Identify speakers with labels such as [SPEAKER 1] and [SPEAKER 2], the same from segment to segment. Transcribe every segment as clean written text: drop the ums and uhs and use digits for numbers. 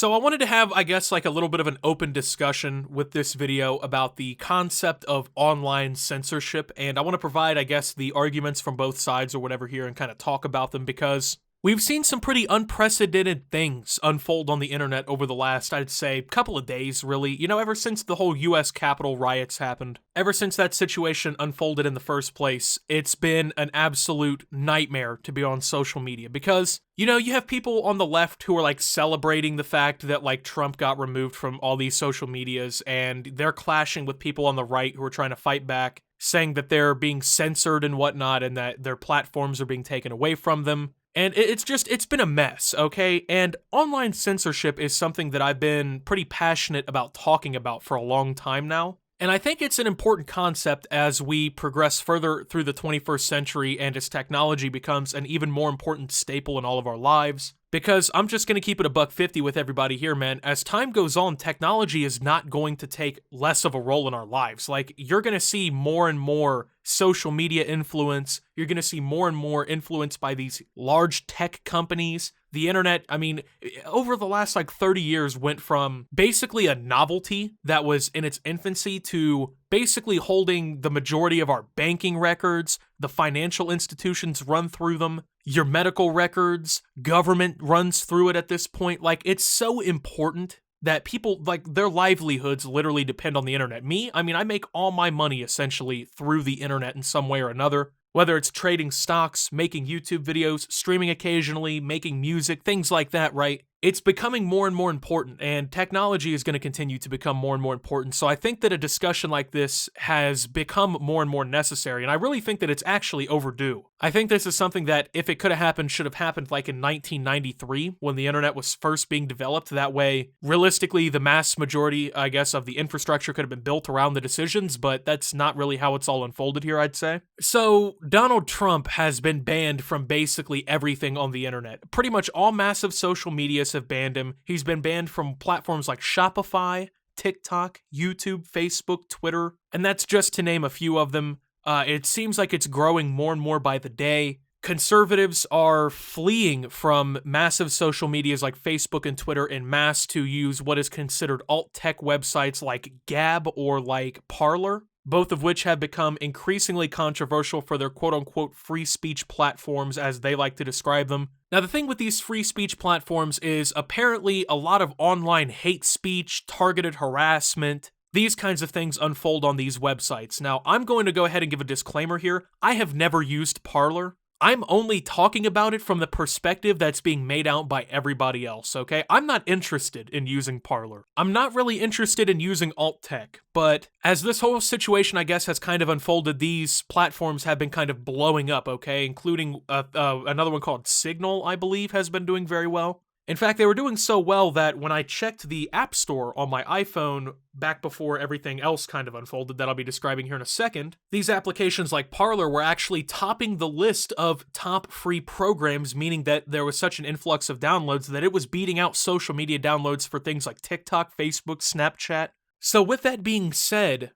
[SPEAKER 1] So I wanted to have, I guess, like a little bit of an open discussion with this video about the concept of online censorship, and I want to provide, I guess, the arguments from both sides or whatever here and kind of talk about them because we've seen some pretty unprecedented things unfold on the internet over the last, I'd say, couple of days, really. You know, ever since the whole US Capitol riots happened, ever since that situation unfolded in the first place, it's been an absolute nightmare to be on social media because, you know, you have people on the left who are like celebrating the fact that like Trump got removed from all these social medias, and they're clashing with people on the right who are trying to fight back, saying that they're being censored and whatnot and that their platforms are being taken away from them. And it's been a mess, okay? And online censorship is something that I've been pretty passionate about talking about for a long time now. And I think it's an important concept as we progress further through the 21st century and as technology becomes an even more important staple in all of our lives. Because I'm just going to keep it a $1.50 with everybody here, man. As time goes on, technology is not going to take less of a role in our lives. Like, you're going to see more and more social media influence. You're going to see more and more influence by these large tech companies. The internet, I mean, over the last like 30 years went from basically a novelty that was in its infancy to basically holding the majority of our banking records, the financial institutions run through them, your medical records, government runs through it at this point. Like, it's so important that people, like, their livelihoods literally depend on the internet. I make all my money essentially through the internet in some way or another. Whether it's trading stocks, making YouTube videos, streaming occasionally, making music, things like that, right? It's becoming more and more important, and technology is going to continue to become more and more important. So I think that a discussion like this has become more and more necessary, and I really think that it's actually overdue. I think this is something that, if it could have happened, should have happened like in 1993 when the internet was first being developed. That way, realistically, the mass majority, I guess, of the infrastructure could have been built around the decisions, but that's not really how it's all unfolded here, I'd say. So Donald Trump has been banned from basically everything on the internet. Pretty much all massive social medias have banned him. He's been banned from platforms like Shopify, TikTok, YouTube, Facebook, Twitter, and that's just to name a few of them. It seems like it's growing more and more by the day. Conservatives are fleeing from massive social medias like Facebook and Twitter en masse to use what is considered alt-tech websites like Gab or like Parler, both of which have become increasingly controversial for their quote-unquote free speech platforms, as they like to describe them. Now, the thing with these free speech platforms is apparently a lot of online hate speech, targeted harassment, these kinds of things unfold on these websites. Now, I'm going to go ahead and give a disclaimer here. I have never used Parler. I'm only talking about it from the perspective that's being made out by everybody else, okay? I'm not interested in using Parler. I'm not really interested in using alt tech, but as this whole situation, I guess, has kind of unfolded, these platforms have been kind of blowing up, okay? Including another one called Signal, I believe, has been doing very well. In fact, they were doing so well that when I checked the App Store on my iPhone back before everything else kind of unfolded that I'll be describing here in a second, these applications like Parler were actually topping the list of top free programs, meaning that there was such an influx of downloads that it was beating out social media downloads for things like TikTok, Facebook, Snapchat. So with that being said,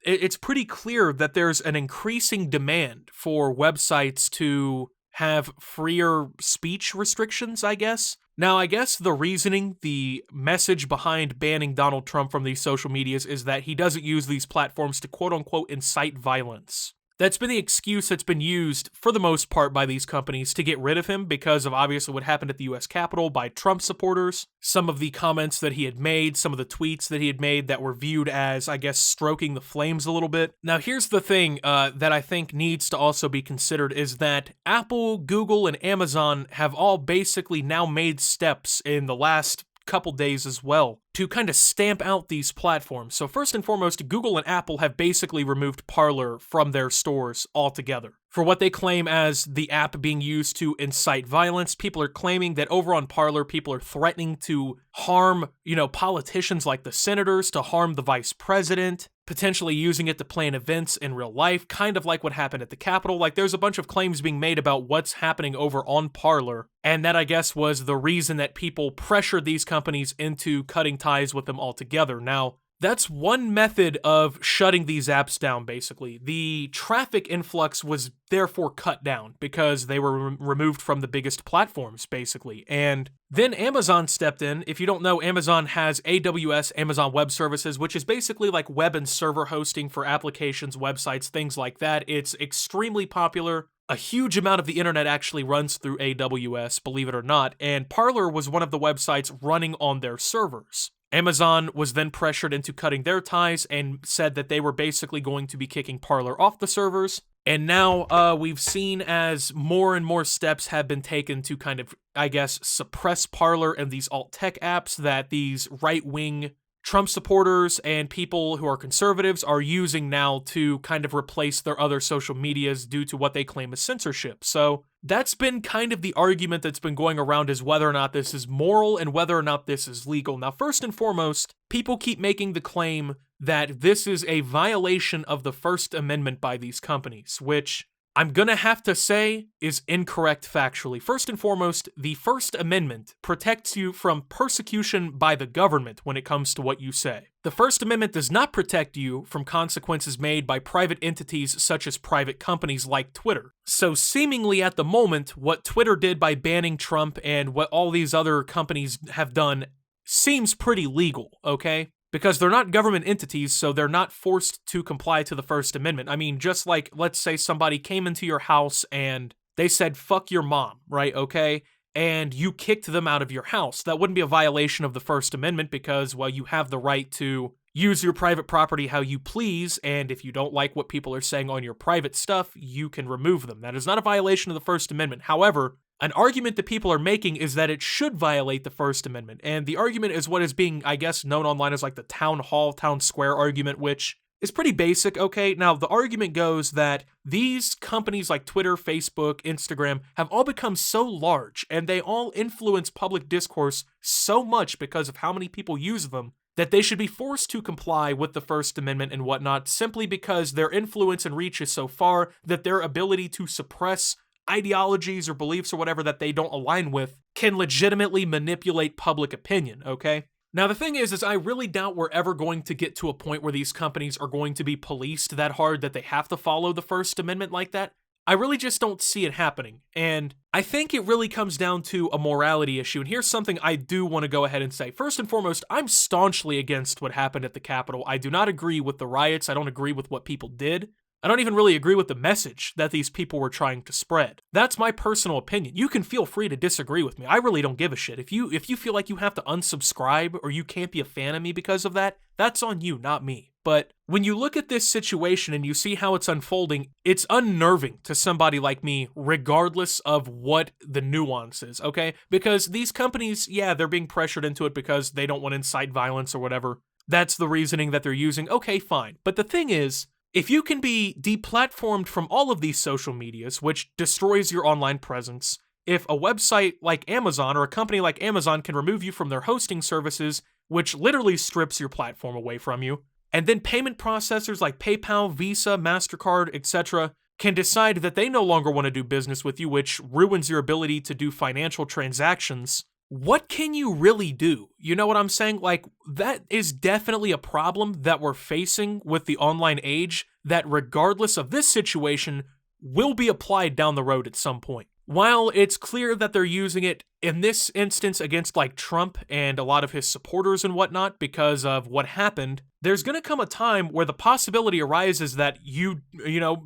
[SPEAKER 1] it's pretty clear that there's an increasing demand for websites to have freer speech restrictions, I guess. Now, I guess the reasoning, the message behind banning Donald Trump from these social medias is that he doesn't use these platforms to quote-unquote incite violence. That's been the excuse that's been used, for the most part, by these companies to get rid of him because of obviously what happened at the US Capitol by Trump supporters, some of the comments that he had made, some of the tweets that he had made that were viewed as, I guess, stroking the flames a little bit. Now, here's the thing that I think needs to also be considered is that Apple, Google, and Amazon have all basically now made steps in the last couple days as well to kind of stamp out these platforms. So first and foremost, Google and Apple have basically removed Parler from their stores altogether for what they claim as the app being used to incite violence. People are claiming that over on Parler, people are threatening to harm, politicians like the senators, to harm the vice president, potentially using it to plan events in real life, kind of like what happened at the Capitol. Like, there's a bunch of claims being made about what's happening over on Parler, and that, I guess, was the reason that people pressured these companies into cutting ties with them altogether. Now, That's one method of shutting these apps down, basically. The traffic influx was therefore cut down because they were removed from the biggest platforms, basically. And then Amazon stepped in. If you don't know, Amazon has AWS, Amazon Web Services, which is basically like web and server hosting for applications, websites, things like that. It's extremely popular. A huge amount of the internet actually runs through AWS, believe it or not, and Parler was one of the websites running on their servers. Amazon was then pressured into cutting their ties and said that they were basically going to be kicking Parler off the servers. And now we've seen as more and more steps have been taken to kind of, I guess, suppress Parler and these alt-tech apps that these right-wing Trump supporters and people who are conservatives are using now to kind of replace their other social medias due to what they claim is censorship. So that's been kind of the argument that's been going around, is whether or not this is moral and whether or not this is legal. Now, first and foremost, people keep making the claim that this is a violation of the First Amendment by these companies, which I'm gonna have to say is incorrect factually. First and foremost, the First Amendment protects you from persecution by the government when it comes to what you say. The First Amendment does not protect you from consequences made by private entities such as private companies like Twitter. So seemingly at the moment, what Twitter did by banning Trump and what all these other companies have done seems pretty legal, okay? Because they're not government entities, so they're not forced to comply to the First Amendment. I mean, just like, let's say somebody came into your house and they said, fuck your mom, right, okay? And you kicked them out of your house. That wouldn't be a violation of the First Amendment because, well, you have the right to use your private property how you please, and if you don't like what people are saying on your private stuff, you can remove them. That is not a violation of the First Amendment. However, an argument that people are making is that it should violate the First Amendment, and the argument is what is being, I guess, known online as like the town hall, town square argument, which is pretty basic, okay? Now, the argument goes that these companies like Twitter, Facebook, Instagram have all become so large, and they all influence public discourse so much because of how many people use them, that they should be forced to comply with the First Amendment and whatnot, simply because their influence and reach is so far that their ability to suppress ideologies or beliefs or whatever that they don't align with can legitimately manipulate public opinion, okay? Now, the thing is I really doubt we're ever going to get to a point where these companies are going to be policed that hard that they have to follow the First Amendment like that. I really just don't see it happening, and I think it really comes down to a morality issue, and here's something I do want to go ahead and say. First and foremost, I'm staunchly against what happened at the Capitol. I do not agree with the riots. I don't agree with what people did. I don't even really agree with the message that these people were trying to spread. That's my personal opinion. You can feel free to disagree with me. I really don't give a shit. If you feel like you have to unsubscribe or you can't be a fan of me because of that, that's on you, not me. But when you look at this situation and you see how it's unfolding, it's unnerving to somebody like me, regardless of what the nuance is, okay? Because these companies, yeah, they're being pressured into it because they don't want to incite violence or whatever. That's the reasoning that they're using. Okay, fine. But the thing is, if you can be deplatformed from all of these social medias, which destroys your online presence, if a website like Amazon or a company like Amazon can remove you from their hosting services, which literally strips your platform away from you, and then payment processors like PayPal, Visa, MasterCard, etc. can decide that they no longer want to do business with you, which ruins your ability to do financial transactions, what can you really do? You know what I'm saying? Like, that is definitely a problem that we're facing with the online age that, regardless of this situation, will be applied down the road at some point. While it's clear that they're using it in this instance against like Trump and a lot of his supporters and whatnot because of what happened, there's going to come a time where the possibility arises that you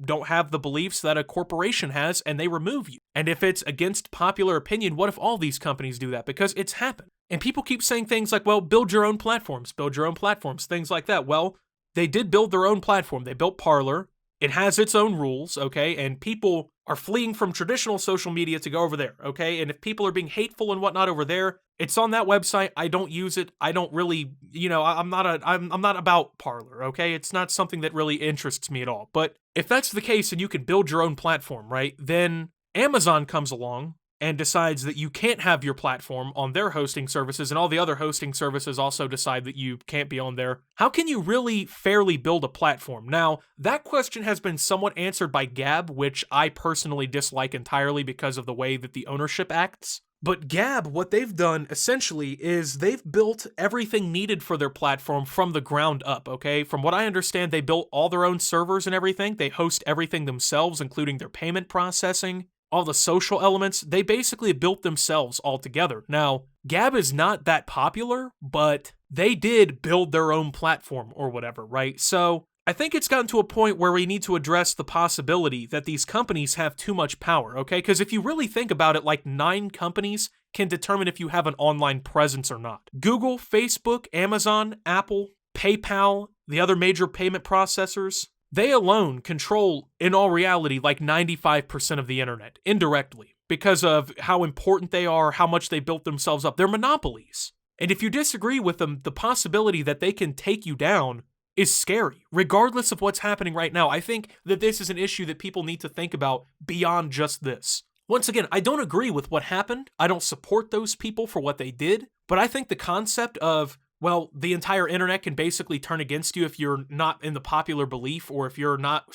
[SPEAKER 1] don't have the beliefs that a corporation has and they remove you. And if it's against popular opinion, what if all these companies do that? Because it's happened. And people keep saying things like, well, build your own platforms, things like that. Well, they did build their own platform. They built Parler. It has its own rules, okay? And people are fleeing from traditional social media to go over there, okay? And if people are being hateful and whatnot over there, it's on that website. I don't use it. I don't really, I'm not about Parler, okay? It's not something that really interests me at all. But if that's the case and you can build your own platform, right? Then Amazon comes along and decides that you can't have your platform on their hosting services, and all the other hosting services also decide that you can't be on there. How can you really fairly build a platform? Now, that question has been somewhat answered by Gab, which I personally dislike entirely because of the way that the ownership acts. But Gab, what they've done essentially is they've built everything needed for their platform from the ground up, okay? From what I understand, they built all their own servers and everything. They host everything themselves, including their payment processing, all the social elements. They basically built themselves all together. Now, Gab is not that popular, but they did build their own platform or whatever, right? So I think it's gotten to a point where we need to address the possibility that these companies have too much power, okay? Because if you really think about it, like 9 companies can determine if you have an online presence or not. Google, Facebook, Amazon, Apple, PayPal, the other major payment processors, they alone control, in all reality, like 95% of the internet, indirectly, because of how important they are, how much they built themselves up. They're monopolies. And if you disagree with them, the possibility that they can take you down is scary, regardless of what's happening right now. I think that this is an issue that people need to think about beyond just this. Once again, I don't agree with what happened. I don't support those people for what they did, but I think the concept of, well, the entire internet can basically turn against you if you're not in the popular belief or if you're not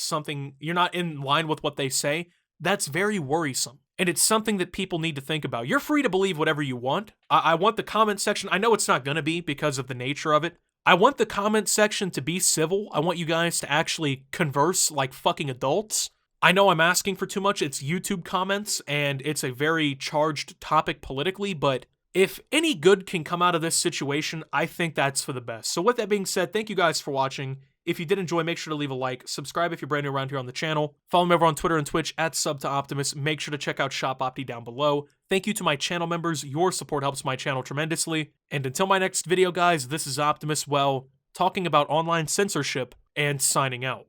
[SPEAKER 1] in line with what they say, that's very worrisome. And it's something that people need to think about. You're free to believe whatever you want. I want the comment section, I know it's not going to be because of the nature of it. I want the comment section to be civil. I want you guys to actually converse like fucking adults. I know I'm asking for too much. It's YouTube comments, and it's a very charged topic politically, but if any good can come out of this situation, I think that's for the best. So with that being said, thank you guys for watching. If you did enjoy, make sure to leave a like, subscribe if you're brand new around here on the channel, follow me over on Twitter and Twitch at @SubToOptimus, make sure to check out Shop Opti down below. Thank you to my channel members, your support helps my channel tremendously, and until my next video guys, this is Optimus, well, talking about online censorship and signing out.